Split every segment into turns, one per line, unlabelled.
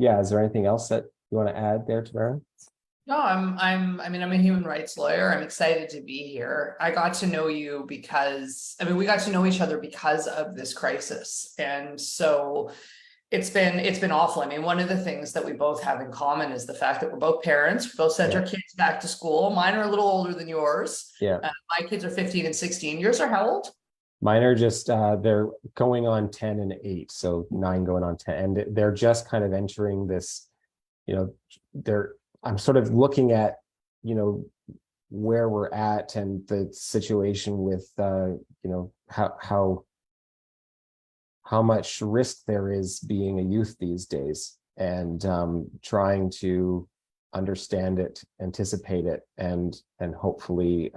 Yeah, is there anything else that you want to add there, Tamara?
No, I'm a human rights lawyer. I'm excited to be here. I got to know you because, we got to know each other because of this crisis. And so it's been awful. One of the things that we both have in common is the fact that we're both parents. We both sent
Yeah.
our kids back to school. Mine are a little older than yours.
Yeah.
My kids are 15 and 16. Yours are how old?
Mine are just they're going on 10 and 8, so 9 going on 10. And they're just kind of entering this, they're I'm sort of looking at, where we're at and the situation with how much risk there is being a youth these days, and trying to understand it, anticipate it, and hopefully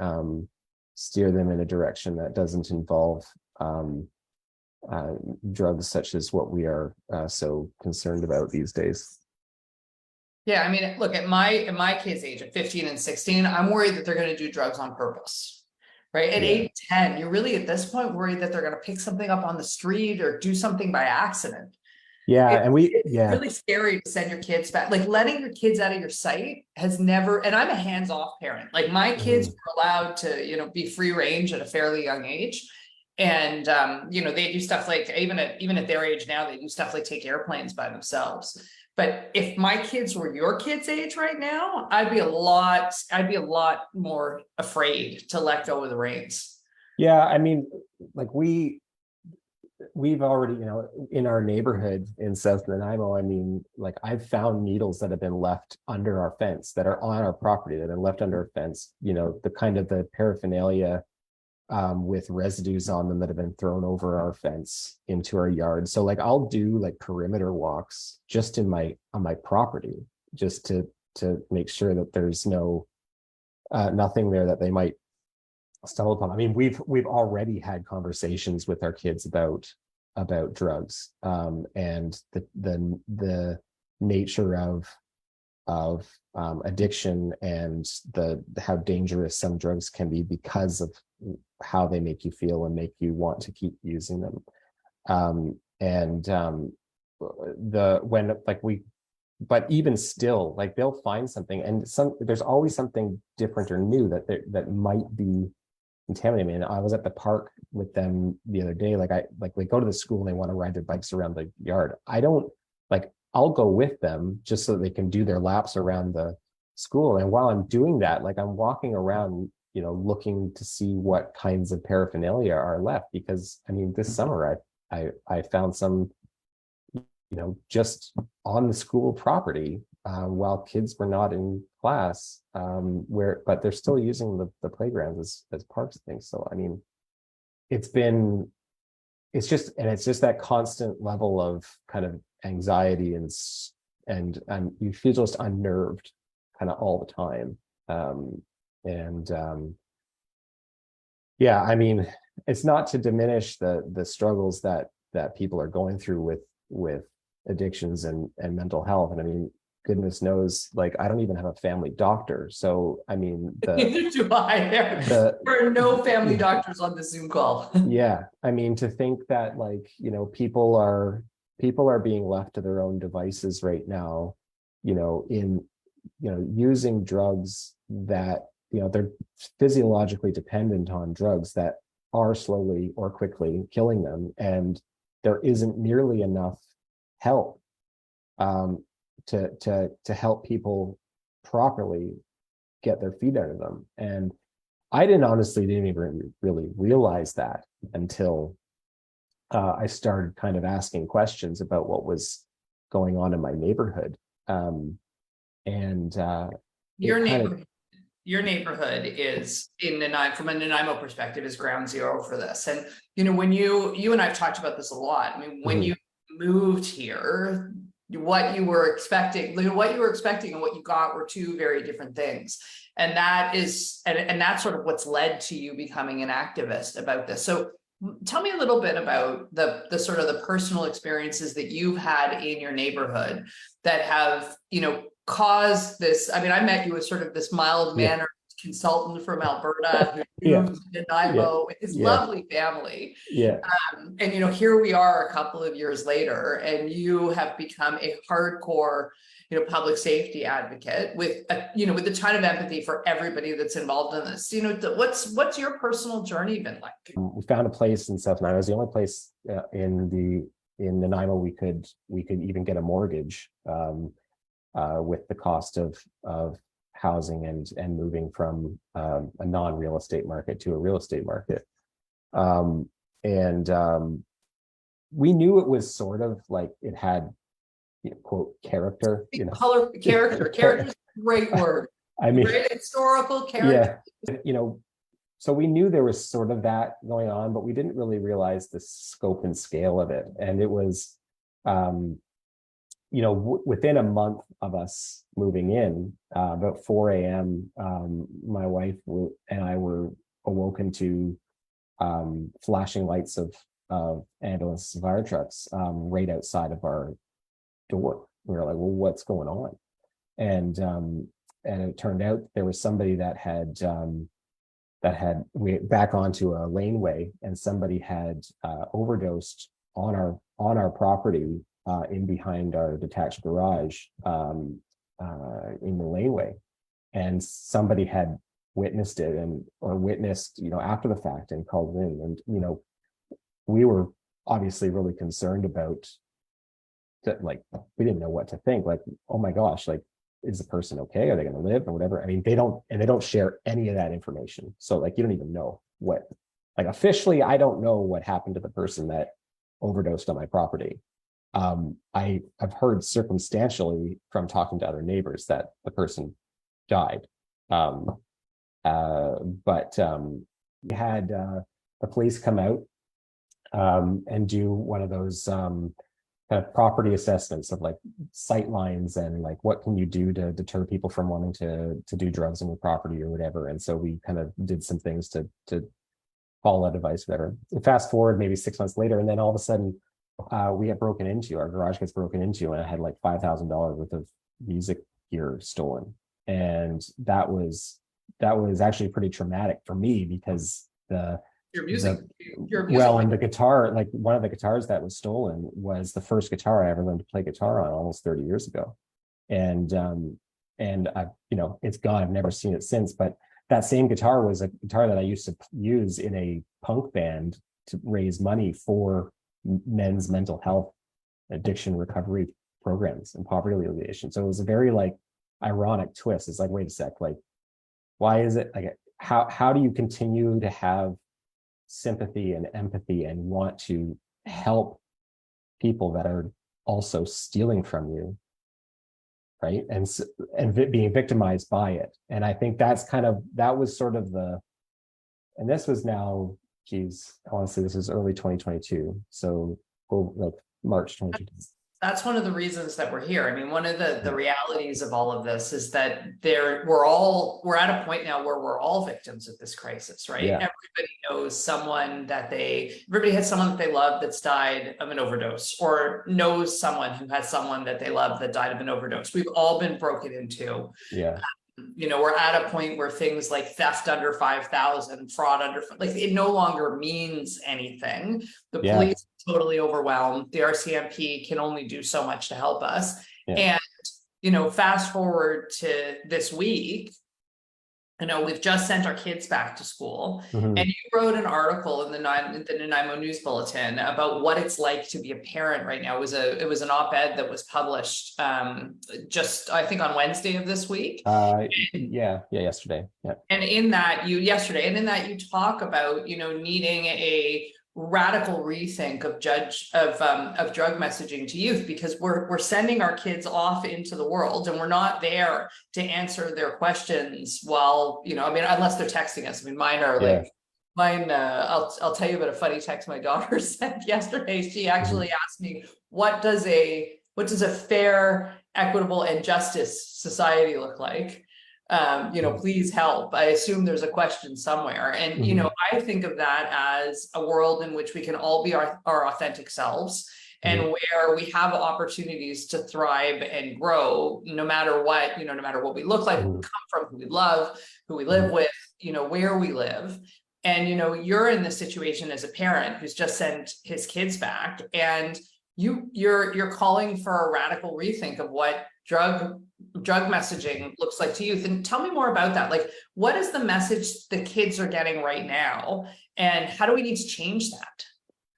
steer them in a direction that doesn't involve drugs such as what we are so concerned about these days.
Yeah, look, at my kids' age, at 15 and 16, I'm worried that they're going to do drugs on purpose, right? At 8, 10, you're really at this point worried that they're going to pick something up on the street or do something by accident.
Yeah,
it's really scary to send your kids back. Like, letting your kids out of your sight has never, and I'm a hands-off parent. Like, my kids were allowed to, be free range at a fairly young age. And they do stuff like, even at their age now, they do stuff like take airplanes by themselves. But if my kids were your kids' age right now, I'd be a lot more afraid to let go of the reins.
Yeah, like we've already, in our neighborhood in South Nanaimo, like, I've found needles that have been left under our fence, that are on our property, that have been left under our fence, the kind of the paraphernalia with residues on them that have been thrown over our fence into our yard. So, like, I'll do like perimeter walks just on my property, just to make sure that there's nothing there that they might stumble upon. We've already had conversations with our kids about drugs, and the nature of addiction, and how dangerous some drugs can be because of how they make you feel and make you want to keep using them. But even still, like, they'll find something, and there's always something different or new that might be contaminating. I was at the park with them the other day. They go to the school and they want to ride their bikes around the yard. I'll go with them just so they can do their laps around the school. And while I'm doing that, like, I'm walking around, looking to see what kinds of paraphernalia are left, because this summer I found some, just on the school property, while kids were not in class, but they're still using the playgrounds as parks and things. So, it's just that constant level of kind of anxiety, and you feel just unnerved kind of all the time. It's not to diminish the struggles that people are going through with addictions and mental health. And goodness knows, like, I don't even have a family doctor. So,
Neither do I. There are no family doctors on the Zoom call.
Yeah. To think that, like, people are being left to their own devices right now, using drugs that, they're physiologically dependent on drugs that are slowly or quickly killing them. And there isn't nearly enough help to help people properly get their feet under them. And I didn't even really realize that until I started kind of asking questions about what was going on in my neighborhood.
Your neighborhood is in Nanaimo, from a Nanaimo perspective, is ground zero for this. And when you and I've talked about this a lot. When you moved here, what you were expecting and what you got were two very different things. And that's sort of what's led to you becoming an activist about this. So tell me a little bit about the sort of the personal experiences that you've had in your neighborhood that have, caused this. I met you as sort of this mild-mannered consultant from Alberta who
Yeah,
moved to
yeah,
Nanaimo with his
yeah,
lovely family.
yeah.
And here we are a couple of years later, and you have become a hardcore, public safety advocate with with a ton of empathy for everybody that's involved in this. What's your personal journey been like?
We found a place in South Nanaimo. It was the only place in Nanaimo we could even get a mortgage with the cost of housing and moving from a non-real estate market to a real estate market. And we knew it was sort of like it had, quote, character,
Character is a great word.
I mean,
great historical character.
Yeah, so we knew there was sort of that going on, but we didn't really realize the scope and scale of it. And it was, within a month of us moving in, about 4 a.m., my wife and I were awoken to flashing lights of ambulance fire trucks right outside of our door. We were like, well, what's going on? And it turned out there was somebody that had we back onto a laneway, and somebody had overdosed on our property in behind our detached garage in the laneway, and somebody had witnessed it witnessed after the fact and called in. And we were obviously really concerned about that. Like, we didn't know what to think. Like, oh my gosh, like, is the person okay? Are they going to live or whatever? I mean, they don't share any of that information. So like, you don't even know what, like, officially, I don't know what happened to the person that overdosed on my property. I've heard circumstantially from talking to other neighbors that the person died. But we had the police come out and do one of those kind of property assessments of like sight lines and like what can you do to deter people from wanting to do drugs on your property or whatever. And so we kind of did some things to follow that advice, whatever. And fast forward maybe 6 months later, and then all of a sudden we get broken into. Our garage gets broken into, and I had like $5,000 worth of music gear stolen. And that was actually pretty traumatic for me, because
Your music.
And the guitar, like one of the guitars that was stolen was the first guitar I ever learned to play guitar on almost 30 years ago. And I, it's gone. I've never seen it since. But that same guitar was a guitar that I used to use in a punk band to raise money for men's mental health, addiction recovery programs and poverty alleviation. So it was a very like ironic twist. It's like, wait a sec, like, why is it like, how do you continue to have sympathy and empathy and want to help people that are also stealing from you, right? And being victimized by it. And I think that was sort of and this was now, geez, I want to say this is early 2022. So like March 2022.
That's one of the reasons that we're here. I mean, one of the realities of all of this is that we're at a point now where we're all victims of this crisis, right?
Yeah.
Everybody knows everybody has someone that they love that's died of an overdose, or knows someone who has someone that they love that died of an overdose. We've all been broken into.
Yeah.
We're at a point where things like theft under 5,000, fraud under, like, it no longer means anything. The police are totally overwhelmed. The RCMP can only do so much to help us. Yeah. And, fast forward to this week, we've just sent our kids back to school, and you wrote an article in the Nanaimo News Bulletin about what it's like to be a parent right now. It was an op-ed that was published just, I think, on Wednesday of this week.
Yesterday. Yeah.
And in that you talk about needing a radical rethink of drug messaging to youth, because we're sending our kids off into the world, and we're not there to answer their questions while, unless they're texting us. I mean, mine are I'll tell you about a funny text my daughter sent yesterday. She actually asked me, what does a fair, equitable, and justice society look like? Please help. I assume there's a question somewhere. And, I think of that as a world in which we can all be our authentic selves, and where we have opportunities to thrive and grow, no matter what, no matter what we look like, who we come from, who we love, who we live with, where we live. And, you're in this situation as a parent who's just sent his kids back, and you're calling for a radical rethink of what drug messaging looks like to youth. And tell me more about that. Like, what is the message the kids are getting right now, and how do we need to change that?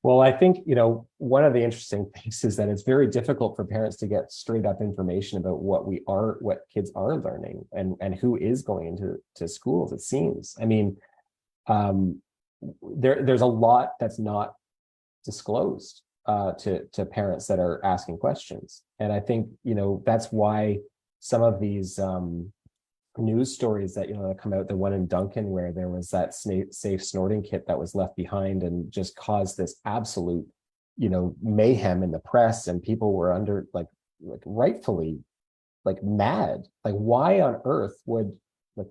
Well, I think, one of the interesting things is that it's very difficult for parents to get straight up information about what kids are learning and who is going into schools, it seems. I mean, there's a lot that's not disclosed to parents that are asking questions. And I think, that's why some of these news stories that, that come out, the one in Duncan where there was that safe snorting kit that was left behind and just caused this absolute, mayhem in the press, and people were under like rightfully mad. Like, why on earth would,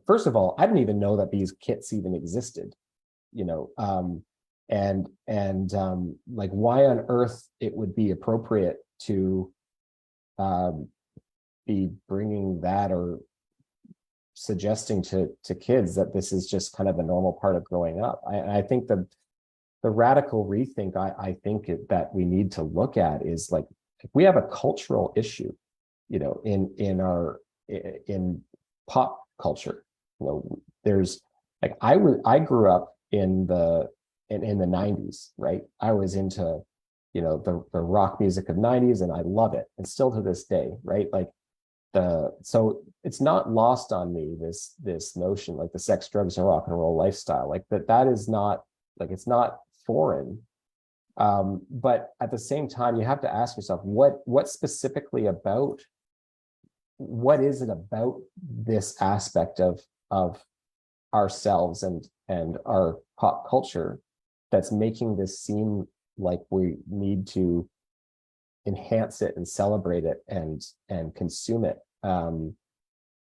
first of all, I didn't even know that these kits even existed, and why on earth it would be appropriate to be bringing that or suggesting to kids that this is just kind of a normal part of growing up. I think the radical rethink I think that we need to look at is like, if we have a cultural issue, in pop culture, there's like, I grew up in the 90s, right? I was into, the rock music of 90s, and I love it. And still to this day, right? Like so it's not lost on me, this notion, like the sex, drugs, and rock and roll lifestyle, like that is not, like, it's not foreign. But at the same time, you have to ask yourself, what specifically about, what is it about this aspect of ourselves and our pop culture that's making this seem like we need to enhance it and celebrate it and consume it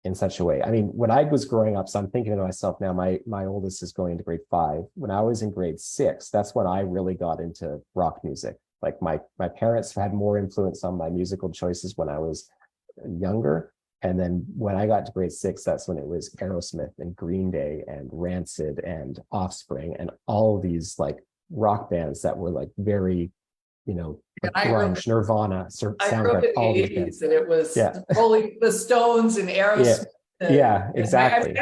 in such a way. I mean, when I was growing up, so I'm thinking to myself now, my oldest is going into grade 5. When I was in grade 6, that's when I really got into rock music. Like my parents had more influence on my musical choices when I was younger. And then when I got to grade 6, that's when it was Aerosmith and Green Day and Rancid and Offspring and all these like rock bands that were like very, like grunge, Nirvana, sound like all these bands.
And it was the Stones and Aerosmith.
Yeah, exactly.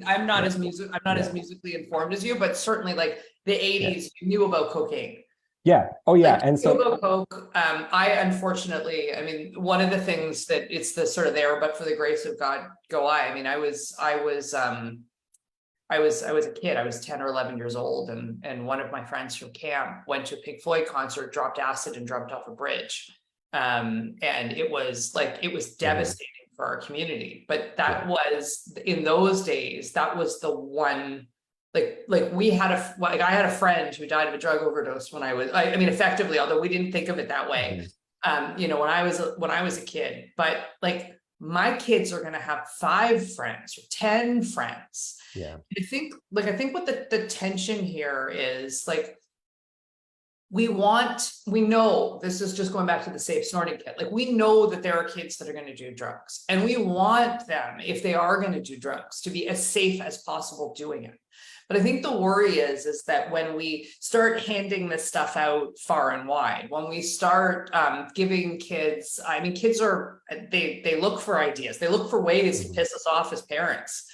I'm not as musically informed as you, but certainly like the 80s, you knew about cocaine.
Yeah. Oh, yeah.
Like,
and so
Coke, I unfortunately, I mean, one of the things that it's the sort of there, but for the grace of God, go I. I mean, I was a kid. I was 10 or 11 years old, and one of my friends from camp went to a Pink Floyd concert, dropped acid, and jumped off a bridge. And it was devastating for our community. But that was, in those days, that was the one. Like I had a friend who died of a drug overdose when I mean, effectively, although we didn't think of it that way, when I was a kid. But like, my kids are going to have 5 friends or 10 friends.
Yeah.
I think what the tension here is, like, we know, this is just going back to the safe snorting kit. Like, we know that there are kids that are going to do drugs, and we want them, if they are going to do drugs, to be as safe as possible doing it. But I think the worry is that when we start handing this stuff out far and wide, when we start giving kids, I mean, kids they look for ideas, they look for ways to piss us off as parents.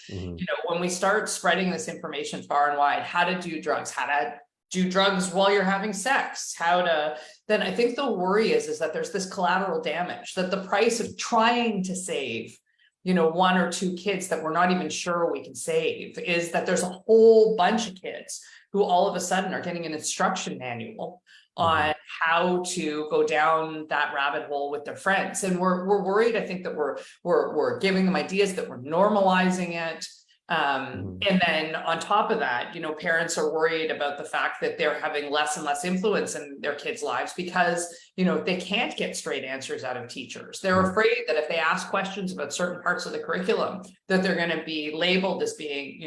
When we start spreading this information far and wide, how to do drugs, how to do drugs while you're having sex, then I think the worry is that there's this collateral damage, that the price of trying to save 1 or 2 kids that we're not even sure we can save is that there's a whole bunch of kids who all of a sudden are getting an instruction manual on how to go down that rabbit hole with their friends. And we're worried, I think, that we're giving them ideas, that we're normalizing it. And then on top of that, parents are worried about the fact that they're having less and less influence in their kids' lives because, they can't get straight answers out of teachers. They're afraid that if they ask questions about certain parts of the curriculum, that they're going to be labeled as being,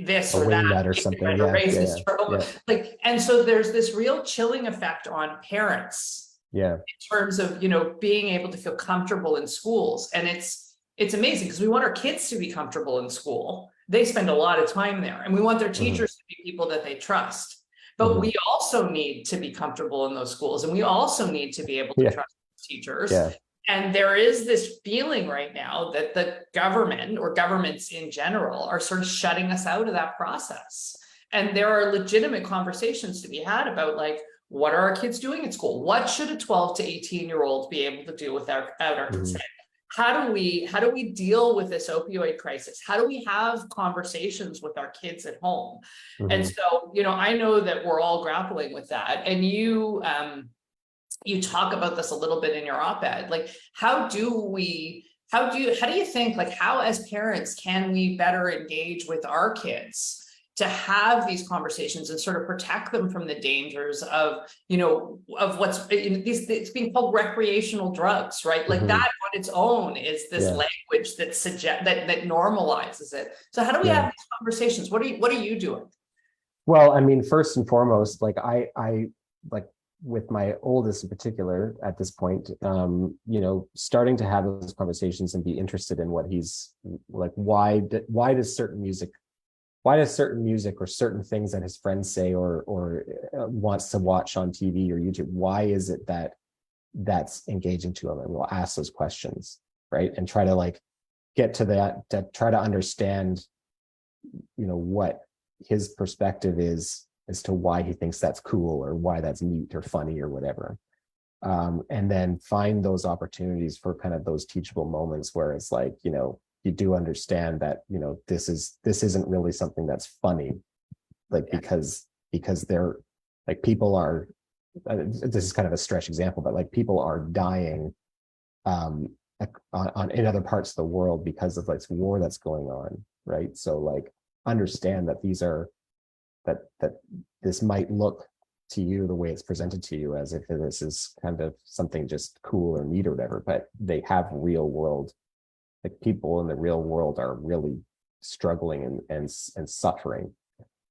this or that,
or something,
racist. Like, and so there's this real chilling effect on parents
Yeah.
in terms of, being able to feel comfortable in schools. And it's amazing because we want our kids to be comfortable in school. They spend a lot of time there, and we want their
Hmm.
teachers to be people that they trust. But
Hmm.
we also need to be comfortable in those schools, and we also need to be able to
Yeah.
trust teachers.
Yeah.
And there is this feeling right now that the government, or governments in general, are sort of shutting us out of that process. And there are legitimate conversations to be had about, like, what are our kids doing at school? What should a 12 to 18-year-old be able to do without our
Hmm.
consent? How do we deal with this opioid crisis? How do we have conversations with our kids at home? And
Hmm.
so, I know that we're all grappling with that. And you talk about this a little bit in your op-ed. Like, how do you think, like, how as parents can we better engage with our kids to have these conversations and sort of protect them from the dangers of, of what's it's being called recreational drugs, right? Like,
Hmm.
that on its own is this
Yeah.
language that that normalizes it. So how do we have
Yeah.
these conversations? What are you doing?
Well, I mean, first and foremost, like I like with my oldest in particular at this point, starting to have those conversations and be interested in what he's like, why does certain music or certain things that his friends say or wants to watch on TV or YouTube, why is it that that's engaging to him? And we'll ask those questions, right? And try to like get to that, to try to understand, what his perspective is as to why he thinks that's cool or why that's neat or funny or whatever. And then find those opportunities for kind of those teachable moments where it's like, you do understand that, this isn't really something that's funny, like,
Yeah.
because they're like, people are, this is kind of a stretch example, but like, people are dying in other parts of the world because of like war that's going on, right? So like, understand that that this might look to you the way it's presented to you as if this is kind of something just cool or neat or whatever, but they have real world, like, people in the real world are really struggling and suffering.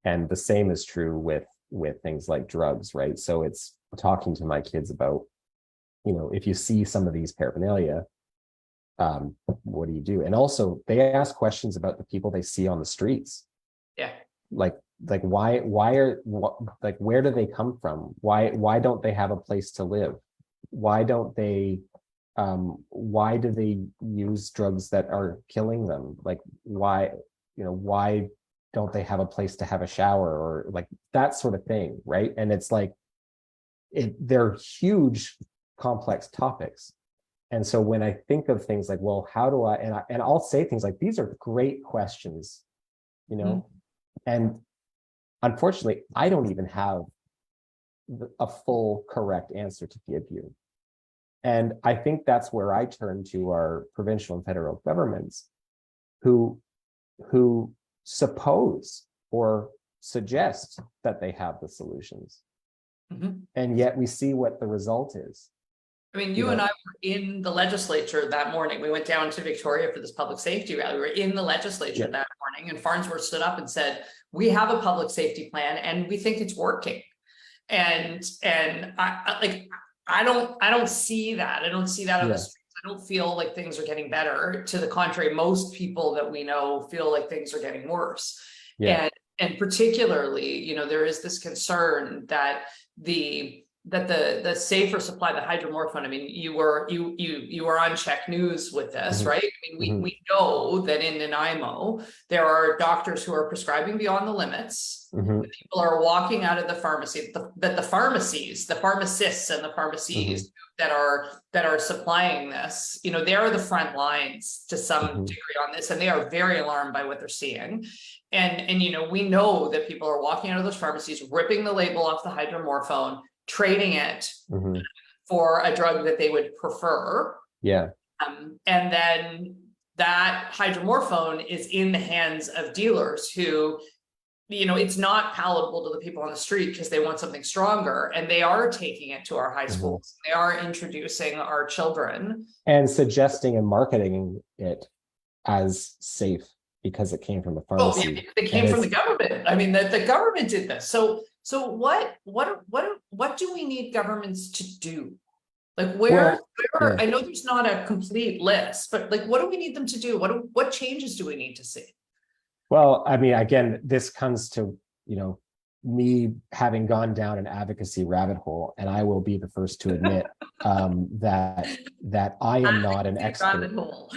And the same is true with things like drugs, right? So it's talking to my kids about, if you see some of these paraphernalia, what do you do? And also they ask questions about the people they see on the streets.
Yeah.
Like like, where do they come from? Why don't they have a place to live? Why don't they why do they use drugs that are killing them? Like, why don't they have a place to have a shower, or like that sort of thing, right? And it's like, they're huge complex topics. And so when I think of things like, well, how do and I'll say things like, these are great questions, and unfortunately, I don't even have a full correct answer to give you. And I think that's where I turn to our provincial and federal governments, who suppose or suggest that they have the solutions.
Mhm.
And yet we see what the result is.
I mean, you and I were in the legislature that morning. We went down to Victoria for this public safety rally. We were in the legislature that morning, and Farnsworth stood up and said, "We have a public safety plan, and we think it's working." And I don't see that. I don't see that on the streets. I don't feel like things are getting better. To the contrary, most people that we know feel like things are getting worse.
Yeah.
And particularly, there is this concern that the safer supply, the hydromorphone. I mean, you were on Check News with this, right? I mean, we know that in Nanaimo there are doctors who are prescribing beyond the limits. People are walking out of the pharmacy. The pharmacies, the pharmacists, and the pharmacies that are supplying this, they are the front lines to some degree on this, and they are very alarmed by what they're seeing. And we know that people are walking out of those pharmacies, ripping the label off the hydromorphone, trading it for a drug that they would prefer.
Yeah.
And then that hydromorphone is in the hands of dealers who, it's not palatable to the people on the street because they want something stronger, and they are taking it to our high schools. They are introducing our children
and suggesting and marketing it as safe because it came from the pharmacy.
Oh, yeah, it came from the government. I mean, the government did this. So what do we need governments to do? Like
Well, yeah.
I know there's not a complete list, but like, what do we need them to do? What changes do we need to see?
Well, I mean, again, this comes to, me having gone down an advocacy rabbit hole, and I will be the first to admit that I am not an
Advocacy rabbit
expert,
hole.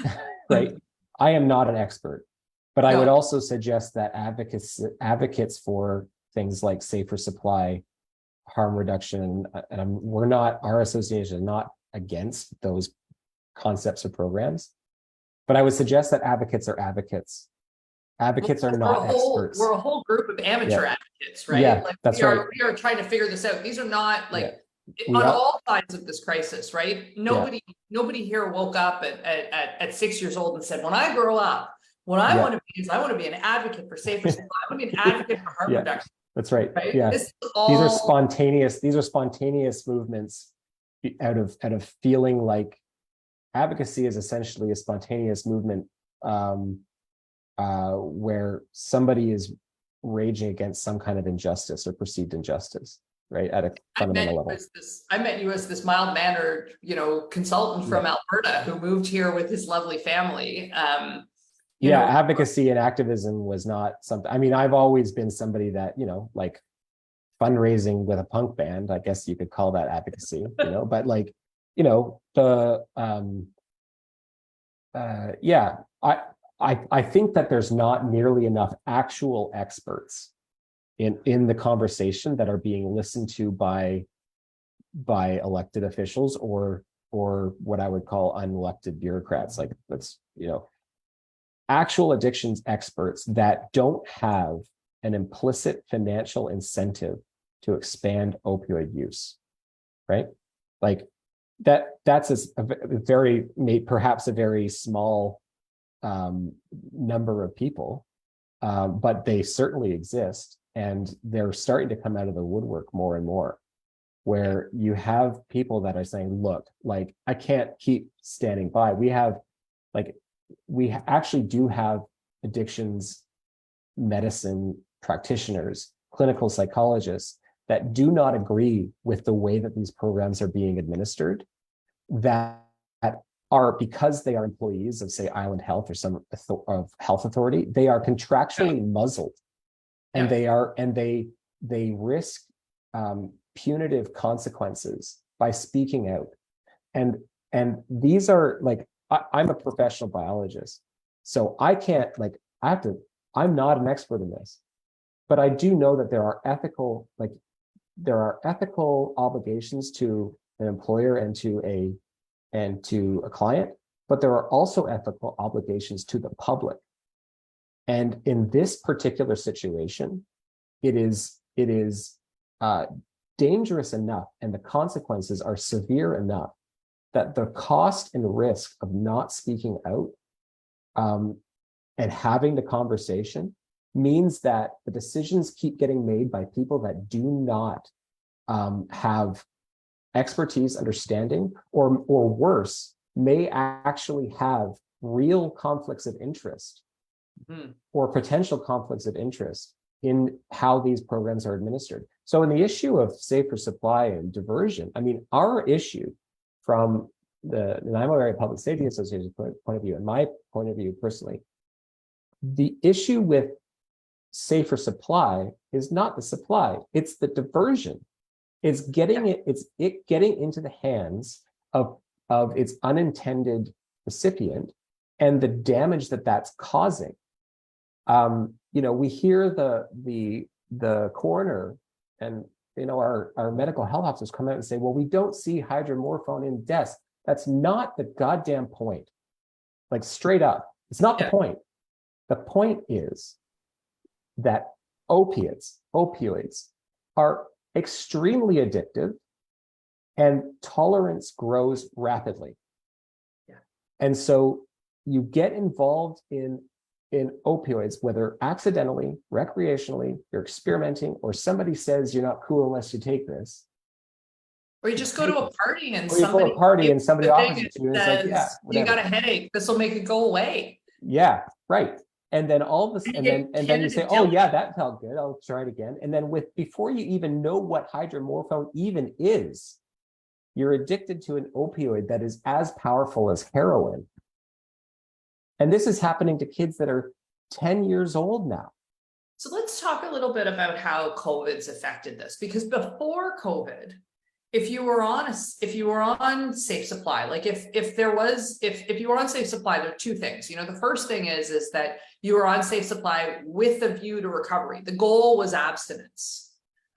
right? I am not an expert, but I would
No,
also suggest that advocates for things like safer supply, harm reduction, and we're not, our association is not against those concepts or programs, but I would suggest that advocates are advocates. Advocates are not experts.
we're a whole group of amateur
Yeah.
advocates, right?
Yeah,
Like
that's right.
we are trying to figure this out. These are not
Yeah.
like
We
on
are,
all sides of this crisis, right? Nobody here woke up at 6 years old and said, when I grow up, what I want to be is I want to be an advocate for safer supply. I want to be an advocate for harm reduction.
that's right.
Right?
Yeah.
This is
These
all
are spontaneous movements out of feeling like advocacy is essentially a spontaneous movement, where somebody is raging against some kind of injustice or perceived injustice, right? At a fundamental level.
I met you as this mild-mannered, consultant from Alberta who moved here with his lovely family.
Advocacy and activism was not something. I mean, I've always been somebody that, like fundraising with a punk band, I guess you could call that advocacy, but like, I think that there's not nearly enough actual experts in the conversation that are being listened to by elected officials or what I would call unelected bureaucrats. Like, that's, actual addictions experts that don't have an implicit financial incentive to expand opioid use, right? Like that's a very, perhaps a very small number of people, but they certainly exist, and they're starting to come out of the woodwork more and more, where you have people that are saying, look, like, I can't keep standing by. We actually do have addictions medicine practitioners, clinical psychologists that do not agree with the way that these programs are being administered, that are, because they are employees of, say, Island Health or some of health authority, they are contractually muzzled, and they risk punitive consequences by speaking out. And these are like, I'm a professional biologist, so I can't, like, I'm not an expert in this, but I do know that there are ethical obligations to an employer and to a client, but there are also ethical obligations to the public. And in this particular situation, it is dangerous enough, and the consequences are severe enough that the cost and risk of not speaking out and having the conversation means that the decisions keep getting made by people that do not have expertise, understanding, or worse, may actually have real conflicts of interest or potential conflicts of interest in how these programs are administered. So in the issue of safer supply and diversion, I mean, our issue from the Nanaimo Area Public Safety Association's point of view, and my point of view personally, the issue with safer supply is not the supply, it's the diversion. It's getting it getting into the hands of its unintended recipient and the damage that that's causing. We hear the coroner and our medical health officers come out and say, well, we don't see hydromorphone in deaths. That's not the goddamn point. Like, straight up, it's not the point. The point is that opioids are extremely addictive, and tolerance grows rapidly. And so you get involved in opioids, whether accidentally, recreationally, you're experimenting, or somebody says you're not cool unless you take this.
Or you just go to a party and
somebody offers it to you, and it's like, yeah, whatever.
You got a headache, this will make it go away.
Yeah, right. And then all of this, and then you say, oh yeah, that felt good, I'll try it again. And then before you even know what hydromorphone even is, you're addicted to an opioid that is as powerful as heroin. And this is happening to kids that are 10 years old now.
So let's talk a little bit about how COVID's affected this, because before COVID, if you were on safe supply, like if you were on safe supply, there are two things. The first thing is that you were on safe supply with a view to recovery. The goal was abstinence.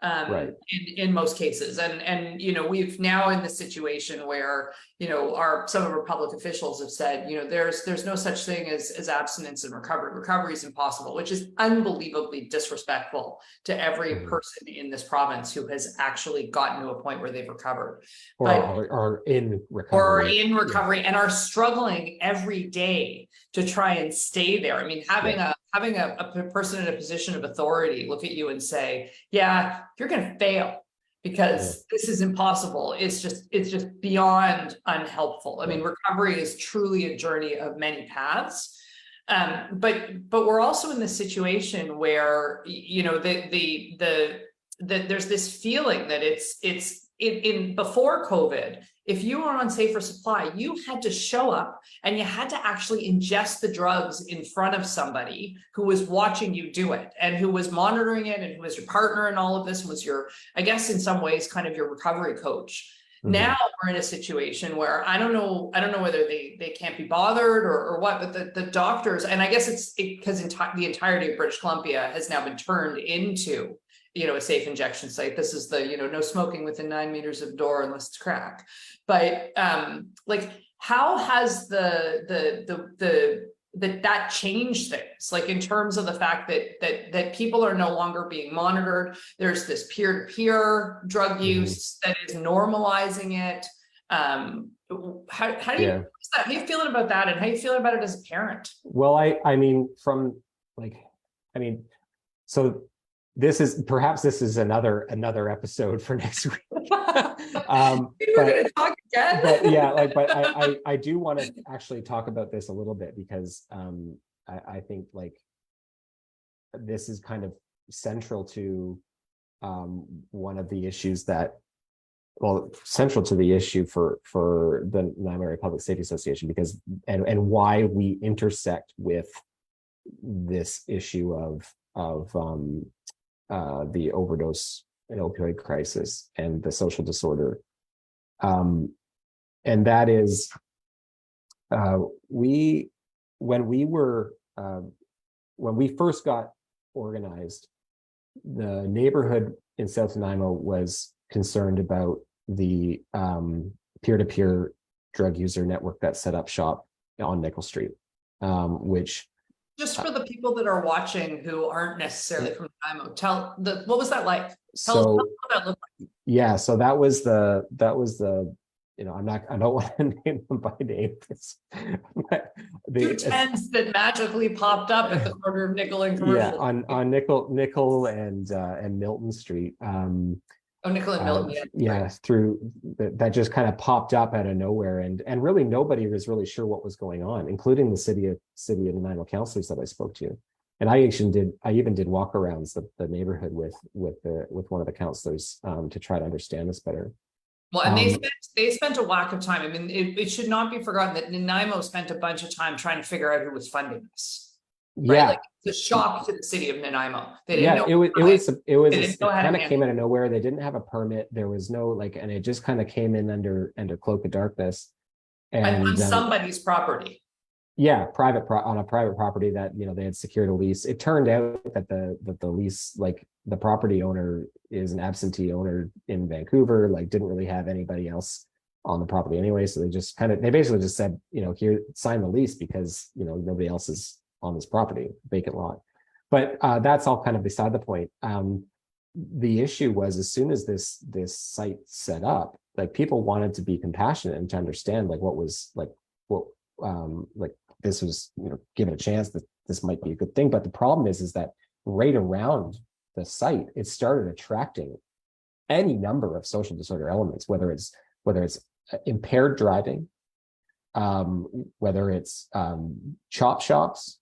Right.
In most cases, and we've now in the situation where some of our public officials have said there's no such thing as abstinence and recovery. Recovery is impossible, which is unbelievably disrespectful to every person in this province who has actually gotten to a point where they've recovered,
or in recovery,
and are struggling every day to try and stay there. I mean, having a person in a position of authority look at you and say, yeah, you're going to fail because this is impossible. It's just beyond unhelpful. I mean, recovery is truly a journey of many paths. But we're also in this situation where, there's this feeling that it's before COVID, if you were on safer supply, you had to show up and you had to actually ingest the drugs in front of somebody who was watching you do it and who was monitoring it and who was your partner in all of this, was your, I guess, in some ways, kind of your recovery coach. Now we're in a situation where I don't know whether they can't be bothered or what, but the doctors, and I guess because the entirety of British Columbia has now been turned into a safe injection site. This is the, no smoking within 9 meters of door unless it's crack. But like, how has that changed things? Like in terms of the fact that people are no longer being monitored. There's this peer-to-peer drug use that is normalizing it. How do you, how are you feeling about that? And how are you feeling about it as a parent?
Well, I mean, so this is another episode for next week.
We're going to talk again.
But I do want to actually talk about this a little bit because I think this is kind of central to one of the issues central to the issue for the Nanaimo Area Public Safety Association, because and why we intersect with this issue of the overdose and opioid crisis and the social disorder. And that is, when we first got organized, the neighborhood in South Nanaimo was concerned about the peer-to-peer drug user network that set up shop on Nickel Street, which,
just for the people that are watching who aren't necessarily from Nanaimo, what was that like? Tell us what that looked like.
Yeah, so that was the I don't want to name them by name.
Two tents that magically popped up at the corner of Nickel and Commercial.
Yeah, on Nickel and Milton Street.
Nickel and Milton.
Yeah, through that just kind of popped up out of nowhere, and really nobody was really sure what was going on, including the city of Nanaimo councilors that I spoke to. And I even did walkarounds the neighborhood with one of the councilors to try to understand this better.
Well, and they spent a whack of time. I mean, it should not be forgotten that Nanaimo spent a bunch of time trying to figure out who was funding this. Right?
Yeah,
like, it's a shock to the city of Nanaimo. They
didn't know it kind of came out of
it.
nowhere. They didn't have a permit. There was no and it just kind of came in under cloak of darkness, and
on somebody's property.
Yeah, on a private property that they had secured a lease. It turned out that the lease, the property owner is an absentee owner in Vancouver, didn't really have anybody else on the property anyway. So they basically just said, here, sign the lease because nobody else is on this property, vacant lot. But that's all kind of beside the point. The issue was, as soon as this site set up, people wanted to be compassionate and to understand this was given a chance that this might be a good thing. But the problem is that right around the site, it started attracting any number of social disorder elements, whether it's impaired driving, whether it's chop shops,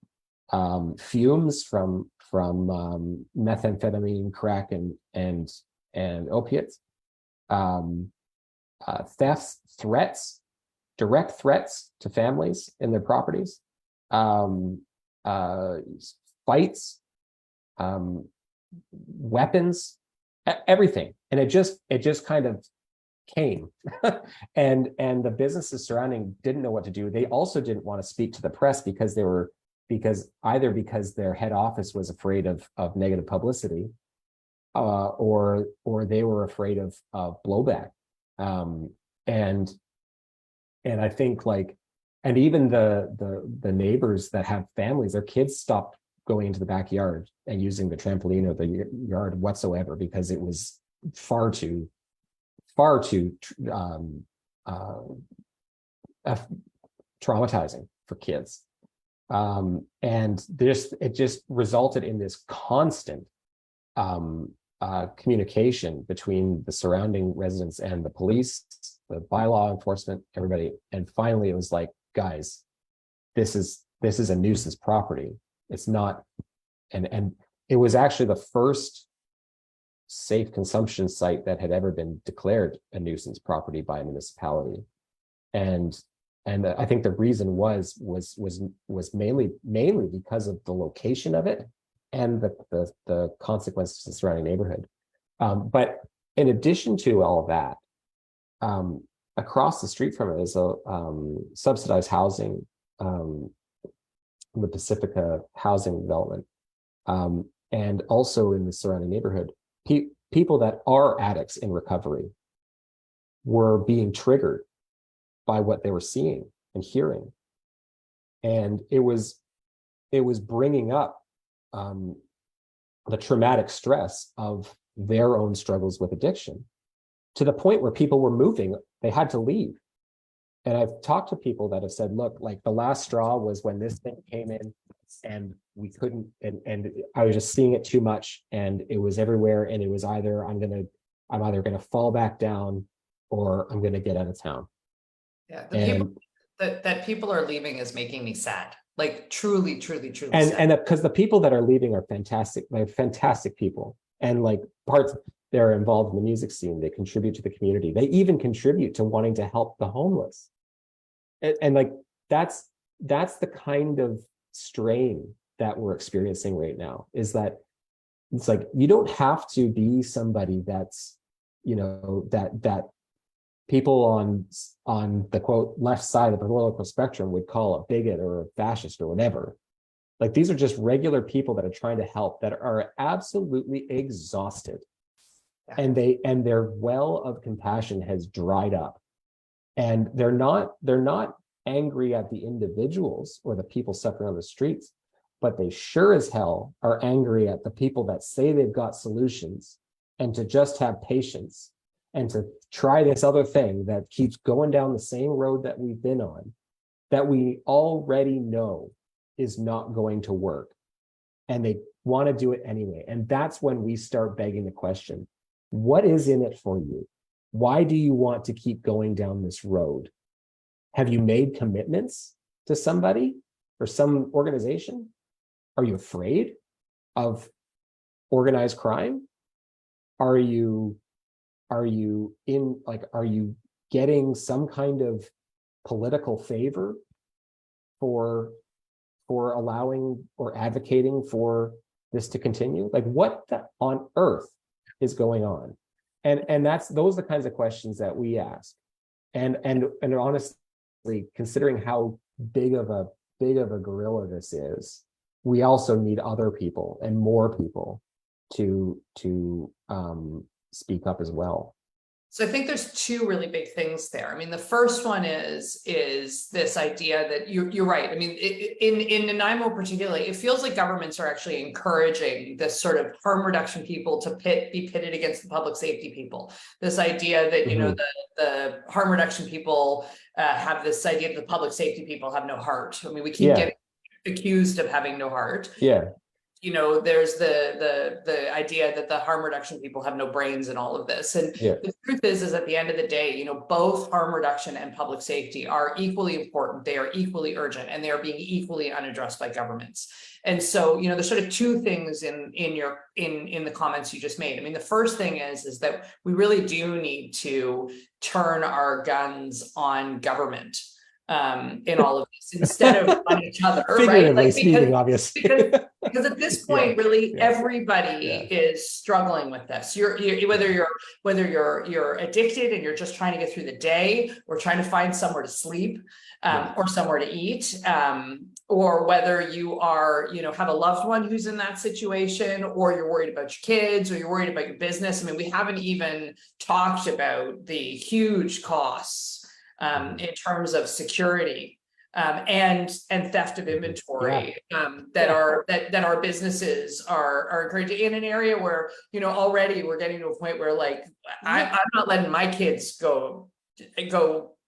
fumes from methamphetamine, crack, and opiates, thefts, threats, direct threats to families in their properties, fights, weapons, everything. And it just kind of came. and the businesses surrounding didn't know what to do. They also didn't want to speak to the press because because their head office was afraid of negative publicity, or they were afraid of blowback. And I think like, and even the neighbors that have families, their kids stopped going into the backyard and using the trampoline or the yard whatsoever, because it was far too traumatizing for kids. And it just resulted in this constant communication between the surrounding residents and the police, the bylaw enforcement, everybody. And finally it was like, guys, this is a nuisance property. It's not, and it was actually the first safe consumption site that had ever been declared a nuisance property by a municipality. And I think the reason was mainly because of the location of it and the consequences to the surrounding neighborhood. But in addition to all of that, across the street from it is a subsidized housing, the Pacifica housing development, and also in the surrounding neighborhood, people that are addicts in recovery were being triggered by what they were seeing and hearing, and it was bringing up the traumatic stress of their own struggles with addiction, to the point where people were moving. They had to leave. And I've talked to people that have said, look, like the last straw was when this thing came in and we couldn't, and I was just seeing it too much, and it was everywhere, and it was either I'm either gonna fall back down or I'm gonna get out of town.
Yeah, people that people are leaving is making me sad. Like truly sad.
And because the people that are leaving are fantastic, like fantastic people, and like they're involved in the music scene. They contribute to the community. They even contribute to wanting to help the homeless. And like that's the kind of strain that we're experiencing right now, is that it's like you don't have to be somebody that's, that people on the quote left side of the political spectrum would call a bigot or a fascist or whatever. Like these are just regular people that are trying to help, that are absolutely exhausted. Yeah. And their well of compassion has dried up. And they're not angry at the individuals or the people suffering on the streets, but they sure as hell are angry at the people that say they've got solutions, and to just have patience and to try this other thing that keeps going down the same road that we've been on, that we already know is not going to work. And they want to do it anyway. And that's when we start begging the question, what is in it for you? Why do you want to keep going down this road? Have you made commitments to somebody or some organization? Are you afraid of organized crime? Are you getting some kind of political favor for allowing or advocating for this to continue? Like what on earth is going on? And those are the kinds of questions that we ask. And honestly, considering how big of a gorilla this is, we also need other people and more people to speak up as well.
So I think there's two really big things there. I mean, the first one is this idea that you're right. I mean, in Nanaimo particularly, it feels like governments are actually encouraging this sort of harm reduction people to be pitted against the public safety people. This idea that, the harm reduction people have this idea that the public safety people have no heart. I mean, we keep getting accused of having no heart.
Yeah.
there's the idea that the harm reduction people have no brains in all of this. And
Yeah.
the truth is at the end of the day, both harm reduction and public safety are equally important. They are equally urgent, and they are being equally unaddressed by governments. And so, there's sort of two things in the comments you just made. I mean, the first thing is that we really do need to turn our guns on government in all of this instead of on each other, right?
Figuratively speaking, obviously.
Because at this point, really, everybody is struggling with this. Whether you're addicted and you're just trying to get through the day, or trying to find somewhere to sleep, or somewhere to eat, or whether you are, have a loved one who's in that situation, or you're worried about your kids, or you're worried about your business. I mean, we haven't even talked about the huge costs in terms of security and theft of inventory that our businesses are encouraging in an area where already we're getting to a point where I'm not letting my kids go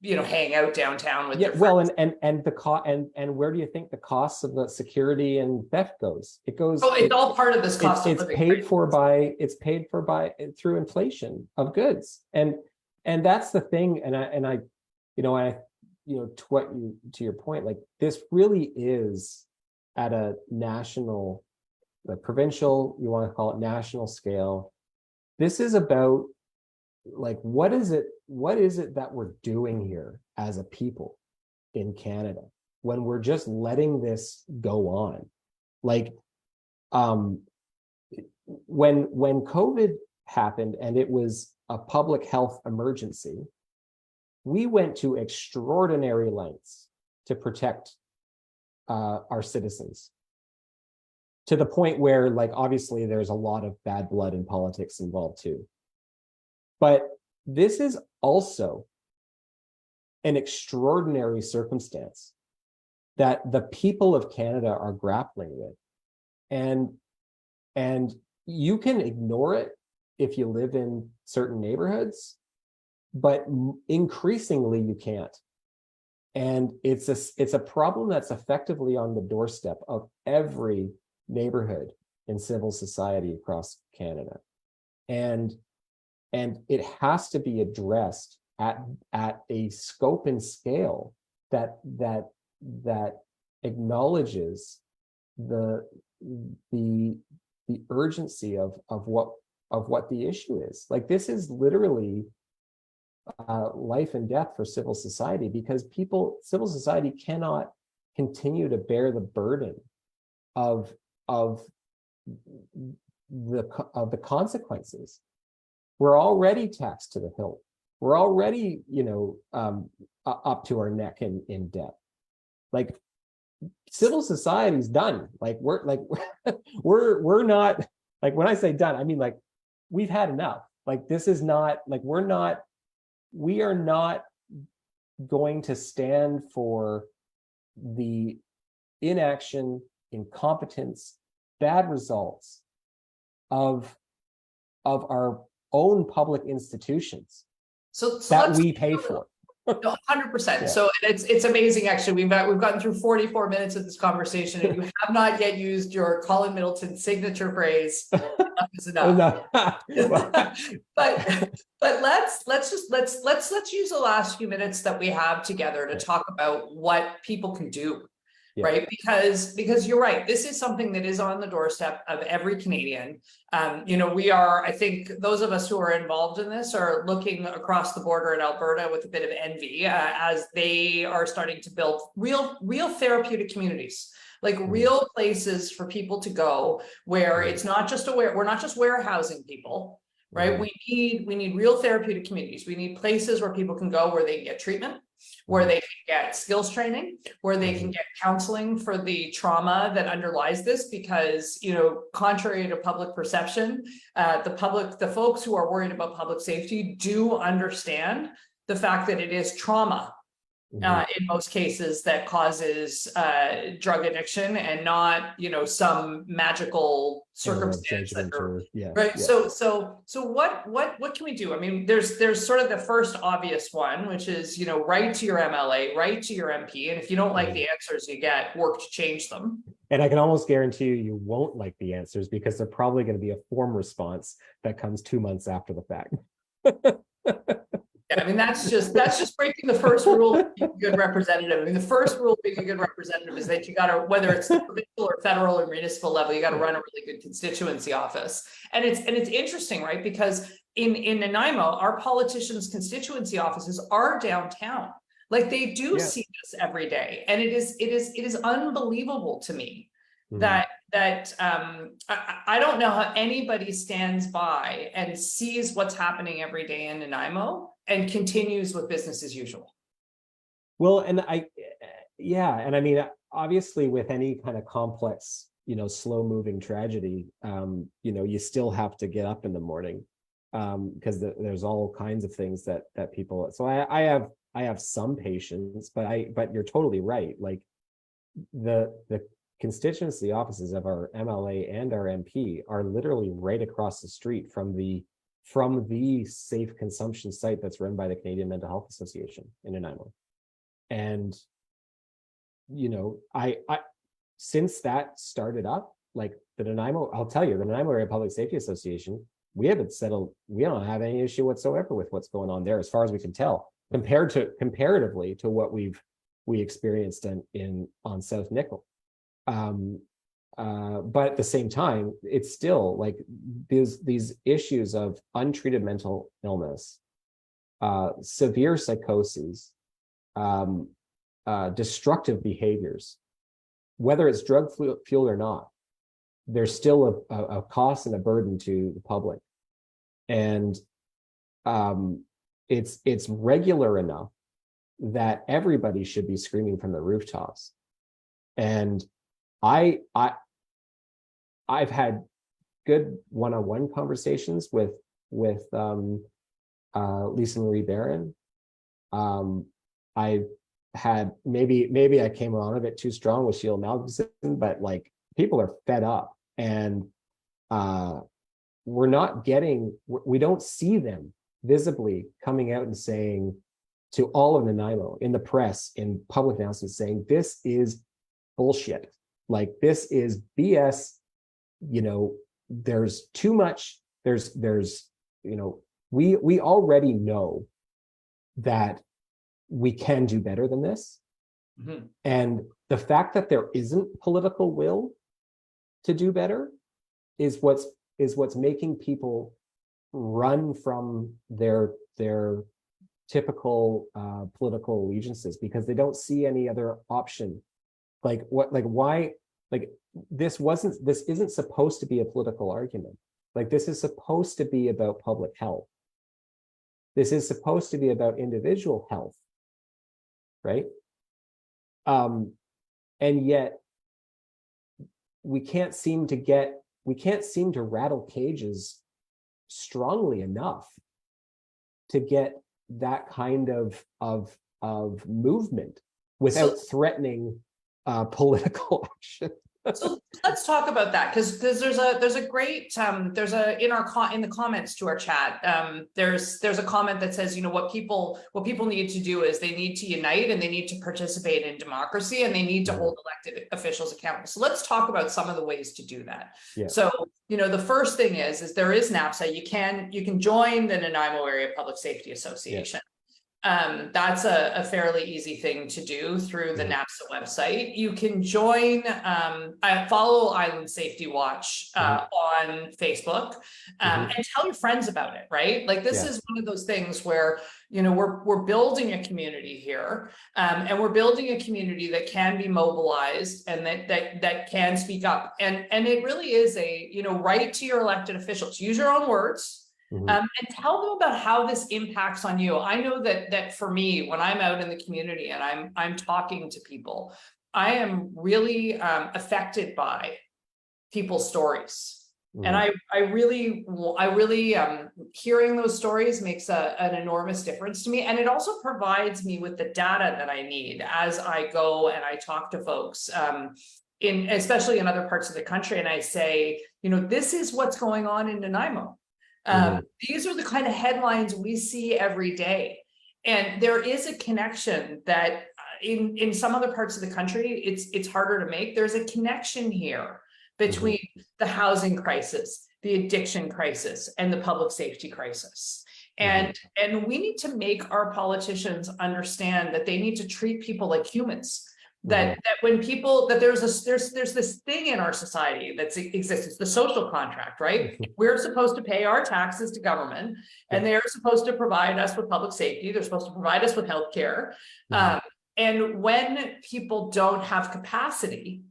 hang out downtown with their friends.
And where do you think the costs of the security and theft goes? It's
all part of this cost of living.
It's paid for by through inflation of goods, and that's the thing. To your point, this really is at a national, provincial, you want to call it national scale. This is about what is it that we're doing here as a people in Canada when we're just letting this go on? When COVID happened and it was a public health emergency, we went to extraordinary lengths to protect our citizens, to the point where, obviously there's a lot of bad blood in politics involved too. But this is also an extraordinary circumstance that the people of Canada are grappling with. And you can ignore it if you live in certain neighborhoods, but increasingly you can't. And it's a problem that's effectively on the doorstep of every neighborhood in civil society across Canada. And it has to be addressed at a scope and scale that acknowledges the urgency of what the issue is. This is literally life and death for civil society, because civil society cannot continue to bear the burden of the consequences. We're already taxed to the hilt. We're already, up to our neck in debt. Civil society's done. We're not, when I say done, I mean we've had enough. This is not we are not going to stand for the inaction, incompetence, bad results of our own public institutions that we pay for.
100%. So it's amazing. Actually, we've gotten through 44 minutes of this conversation, and you have not yet used your Colin Middleton signature phrase. Enough is enough. but let's use the last few minutes that we have together to talk about what people can do. Yeah. Right, because you're right. This is something that is on the doorstep of every Canadian. We are. I think those of us who are involved in this are looking across the border in Alberta with a bit of envy as they are starting to build real therapeutic communities, real places for people to go where it's not just we're not just warehousing people. Right, we need real therapeutic communities. We need places where people can go where they can get treatment, where they can get skills training, where they can get counseling for the trauma that underlies this, because, contrary to public perception, the folks who are worried about public safety do understand the fact that it is trauma in most cases that causes drug addiction, and not, you know, some magical circumstance that are, right.
Yeah.
So what can we do? I mean, there's sort of the first obvious one, which is, you know, write to your MLA, write to your MP, and if you don't like the answers you get, work to change them.
And I can almost guarantee you won't like the answers, because they're probably going to be a form response that comes 2 months after the fact.
Yeah, I mean, that's just breaking the first rule of being a good representative. I mean, the first rule of being a good representative is that you got to, whether it's the provincial or federal or municipal level, you got to run a really good constituency office. And it's interesting, right? Because in Nanaimo, our politicians' constituency offices are downtown. Like, they do see this every day, and it is unbelievable to me that I don't know how anybody stands by and sees what's happening every day in Nanaimo and continues with business as usual.
Well, and and I mean, obviously, with any kind of complex, you know, slow moving tragedy, you know, you still have to get up in the morning, because there's all kinds of things that people. So I have some patience, but you're totally right. Like, the constituency offices of our MLA and our MP are literally right across the street from the safe consumption site that's run by the Canadian Mental Health Association in Nanaimo. And, you know, I since that started up, like, I'll tell you, the Nanaimo Area Public Safety Association, we don't have any issue whatsoever with what's going on there, as far as we can tell, comparatively to what we experienced on South Nickel. But at the same time, it's still like these issues of untreated mental illness, severe psychoses, destructive behaviors, whether it's drug fueled or not, there's still a cost and a burden to the public. And it's regular enough that everybody should be screaming from the rooftops. And I've had good one-on-one conversations with Lisa Marie Barron. I had maybe I came on a bit too strong with Sheila Malcolmson, but like, people are fed up, and we don't see them visibly coming out and saying to all of Nanaimo, in the press, in public announcements, saying this is bullshit. Like, this is BS. You know, there's too much. There's you know, we already know that we can do better than this. And the fact that there isn't political will to do better is what's making people run from their typical political allegiances, because they don't see any other option. Why this isn't supposed to be a political argument. Like, this is supposed to be about public health. This is supposed to be about individual health, right? And yet we can't seem to rattle cages strongly enough to get that kind of movement without threatening political action.
So let's talk about that, because there's a great in the comments to our chat, there's a comment that says, you know, what people need to do is they need to unite, and they need to participate in democracy, and they need to hold elected officials accountable. So let's talk about some of the ways to do that. Yeah. So, you know, the first thing is there is NAPSA. You can join the Nanaimo Area Public Safety Association. Yeah. That's a fairly easy thing to do through the NAPSA website. You can join, I follow Island Safety Watch on Facebook, and tell your friends about it, right? Like, this is one of those things where, you know, we're building a community here, and we're building a community that can be mobilized, and that can speak up. And it really is you know, write to your elected officials, use your own words. And tell them about how this impacts on you. I know that for me, when I'm out in the community and I'm talking to people, I am really affected by people's stories. And I really, hearing those stories makes an enormous difference to me. And it also provides me with the data that I need as I go and I talk to folks, especially in other parts of the country. And I say, this is what's going on in Nanaimo. These are the kind of headlines we see every day. And there is a connection that in some other parts of the country, it's harder to make. There's a connection here between the housing crisis, the addiction crisis, and the public safety crisis. And we need to make our politicians understand that they need to treat people like humans. That when people, that there's this thing in our society that exists, it's the social contract, right? We're supposed to pay our taxes to government, and they're supposed to provide us with public safety. They're supposed to provide us with healthcare. And when people don't have capacity,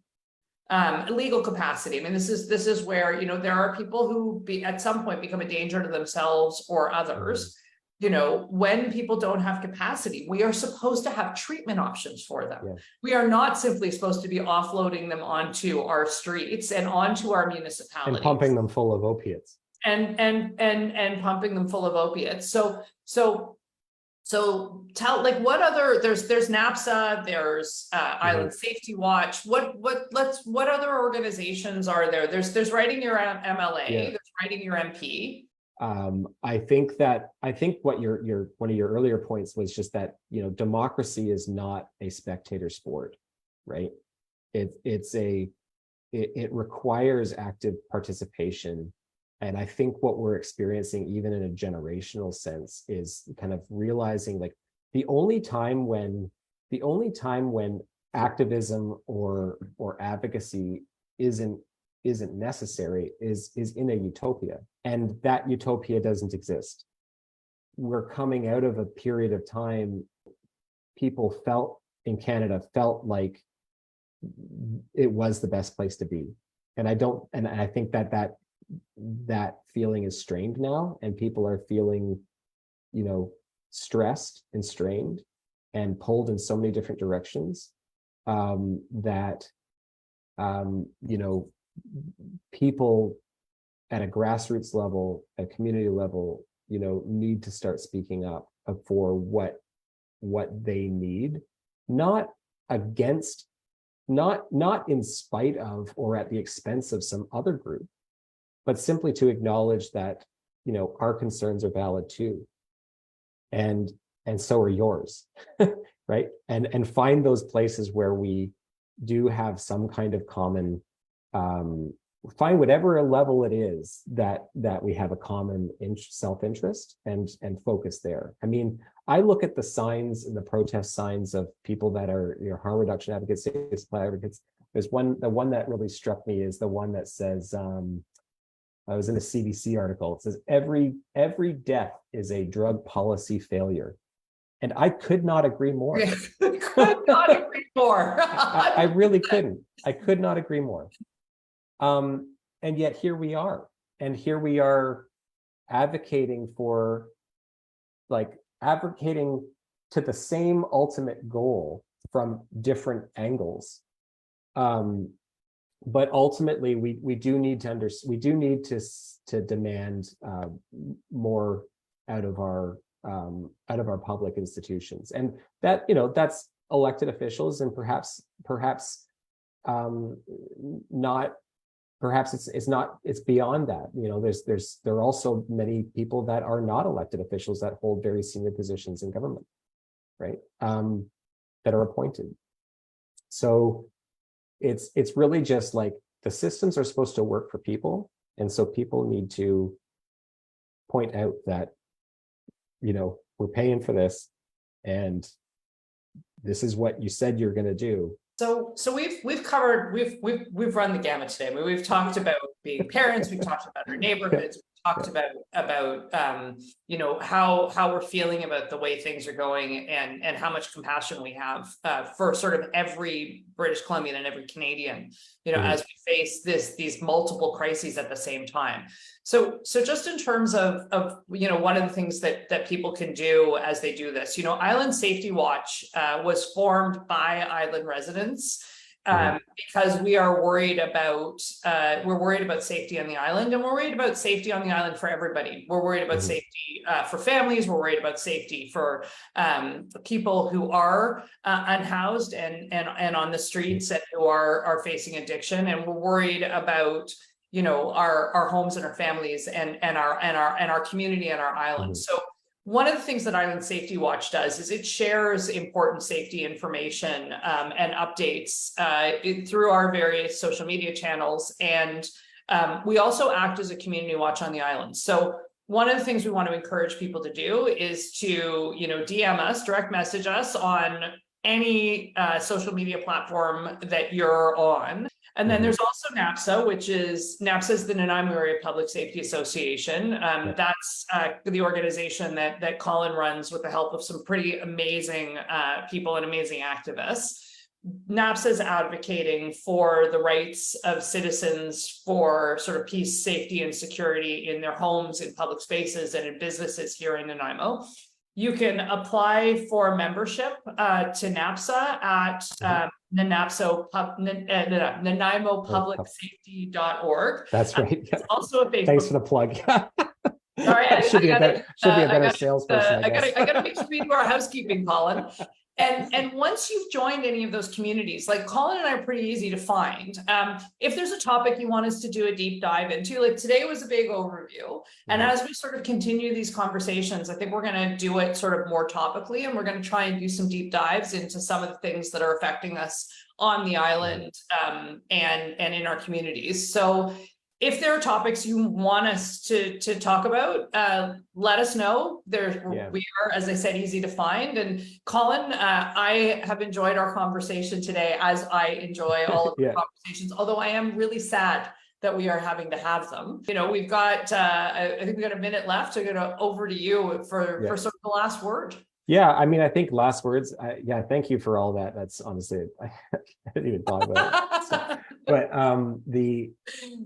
legal capacity, I mean, this is where, there are people who at some point become a danger to themselves or others. When people don't have capacity, we are supposed to have treatment options for them. We are not simply supposed to be offloading them onto our streets and onto our municipalities.
And pumping them full of opiates.
And pumping them full of opiates. So tell, like, what other, there's NAPSA, there's Island Safety Watch. What other organizations are there? There's writing your MLA, there's writing your MP.
I think what one of your earlier points was just that, democracy is not a spectator sport, right? It requires active participation. And I think what we're experiencing, even in a generational sense, is kind of realizing, like, the only time when activism or advocacy isn't necessary is in a utopia, and that utopia doesn't exist. We're coming out of a period of time people in Canada felt like it was the best place to be, and I think that feeling is strained now, and people are feeling, stressed and strained and pulled in so many different directions, that people at a grassroots level, a community level, need to start speaking up for what they need, not in spite of or at the expense of some other group, but simply to acknowledge that, our concerns are valid too. And so are yours, right? And find those places where we do have some kind of common, find whatever level it is that we have a common self-interest and focus there. I mean, I look at the signs and the protest signs of people that are harm reduction advocates, supply advocates. There's the one that really struck me is the one that says, I was in a CBC article. It says every death is a drug policy failure, and I could not agree more.
Could not agree more.
I really couldn't. I could not agree more. And yet here we are, advocating to the same ultimate goal from different angles. But ultimately, we do need to demand more out of our public institutions, and that that's elected officials, and perhaps it's beyond that. There are also many people that are not elected officials that hold very senior positions in government, right? That are appointed. So it's really just like the systems are supposed to work for people, and so people need to point out that we're paying for this, and this is what you said you're going to do.
So we've run the gamut today. I mean, we've talked about being parents, we've talked about our neighborhoods, we've talked about how we're feeling about the way things are going, and how much compassion we have for sort of every British Columbian and every Canadian, as we face these multiple crises at the same time. So just in terms of one of the things that people can do as they do this, Island Safety Watch was formed by island residents because we are worried about safety on the island, and we're worried about safety on the island for everybody. We're worried about safety for families. We're worried about safety for people who are unhoused and on the streets and who are facing addiction, and we're worried about our homes and our families and our community and our island. So one of the things that Island Safety Watch does is it shares important safety information and updates through our various social media channels. And we also act as a community watch on the island. So one of the things we want to encourage people to do is to, DM us, direct message us on any social media platform that you're on. And then there's also NAPSA, which is the Nanaimo Area Public Safety Association. That's the organization that Colin runs with the help of some pretty amazing people and amazing activists. NAPSA is advocating for the rights of citizens for sort of peace, safety, and security in their homes, in public spaces, and in businesses here in Nanaimo. You can apply for membership to NAPSA at NanaimoPublicSafety.org.
That's right.
It's also a Facebook.
Thanks for the plug.
Sorry,
should be a better salesperson.
I gotta make sure we do our housekeeping, Colin. And once you've joined any of those communities, like Colin and I are pretty easy to find. If there's a topic you want us to do a deep dive into, like today was a big overview. And as we sort of continue these conversations, I think we're going to do it sort of more topically, and we're going to try and do some deep dives into some of the things that are affecting us on the island and in our communities. So if there are topics you want us to talk about, let us know. We are, as I said, easy to find. And Colin, I have enjoyed our conversation today, as I enjoy all of the conversations, although I am really sad that we are having to have them. We've got, I think we've got a minute left to go over to you for sort of the last word.
Yeah, I mean, I think last words. Thank you for all that. That's honestly, I didn't even thought about it. So, but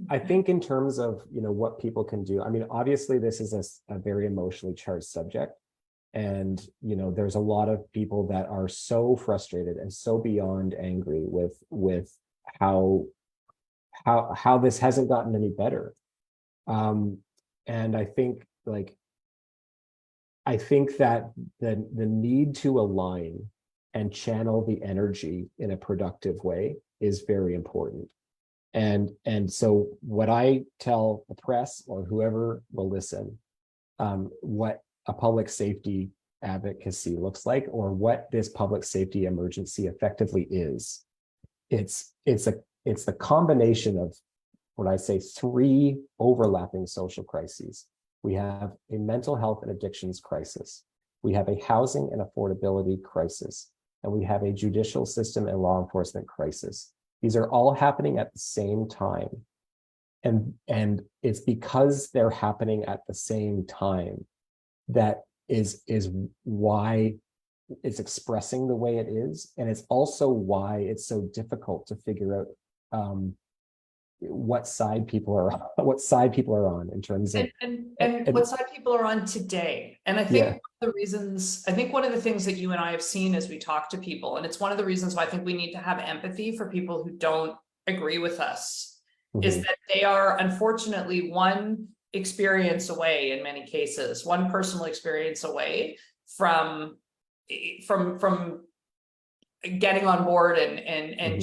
I think in terms of what people can do. I mean, obviously, this is a very emotionally charged subject, and there's a lot of people that are so frustrated and so beyond angry with how this hasn't gotten any better. And I think that the need to align and channel the energy in a productive way is very important. And so what I tell the press or whoever will listen, what a public safety advocacy looks like, or what this public safety emergency effectively is, it's the combination of what I say 3 overlapping social crises. We have a mental health and addictions crisis. We have a housing and affordability crisis. And we have a judicial system and law enforcement crisis. These are all happening at the same time. And it's because they're happening at the same time that is why it's expressing the way it is. And it's also why it's so difficult to figure out what side people are on in terms of
and what side people are on today. And I think one of the things that you and I have seen as we talk to people, and it's one of the reasons why I think we need to have empathy for people who don't agree with us, is that they are unfortunately one experience away, in many cases, one personal experience away from getting on board and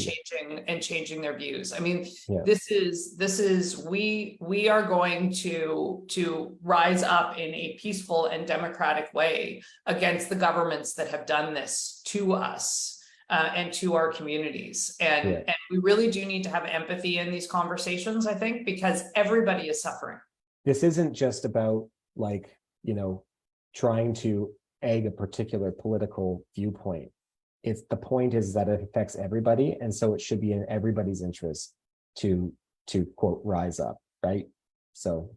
changing their views. I mean, this is we are going to rise up in a peaceful and democratic way against the governments that have done this to us and to our communities. And we really do need to have empathy in these conversations, I think, because everybody is suffering.
This isn't just about trying to egg a particular political viewpoint. The point is that it affects everybody, and so it should be in everybody's interest to quote rise up, right? So